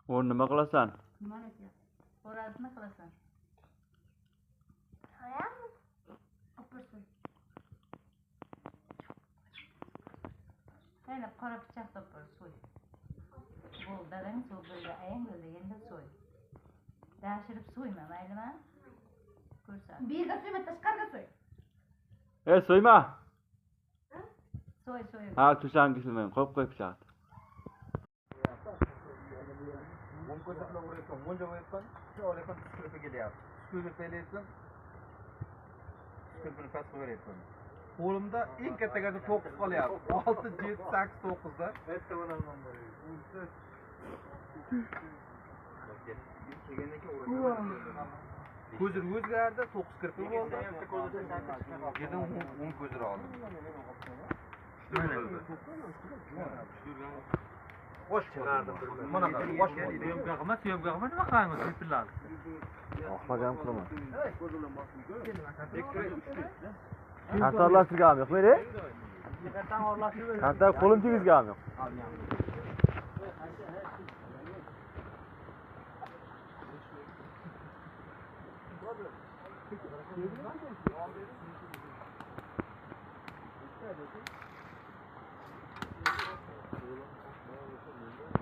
O nima qilasan? Nimani aytyapsan? Xo'rasini qilasan. So'yami? Opursin. Yana qora pichoq topib so'y. Bu dadang so'y bildi, ayang bildi, endi so'y. Dashirib so'yma, maylimi? Ko'rsat. Bu yerga so'yma, tashqariga so'y. So'yma. So'y. Ha, to'shangizni qo'yib pichoqni. O'ng ko'rsat bilan urayotgan, o'ng joyga shu olayotgan skurka kelyapti. Skurka pelayotgan. Skurkani past qo'yayotgan. Qo'limda eng katta gazda 9 qolyapti. 6, 7, 8, 9 da. Ko'zir o'zgardi, 9 kirpi bo'ldi. Yedim 10 ko'zir oldim. Boş çıkardım. Mana boş bo'ldi. Syomka nima qilamiz filmlarni? Xo'jam qilaman. Qatorlashtirgan yo'q, meni? Qator qo'lim tegizgan yo'q. Problem.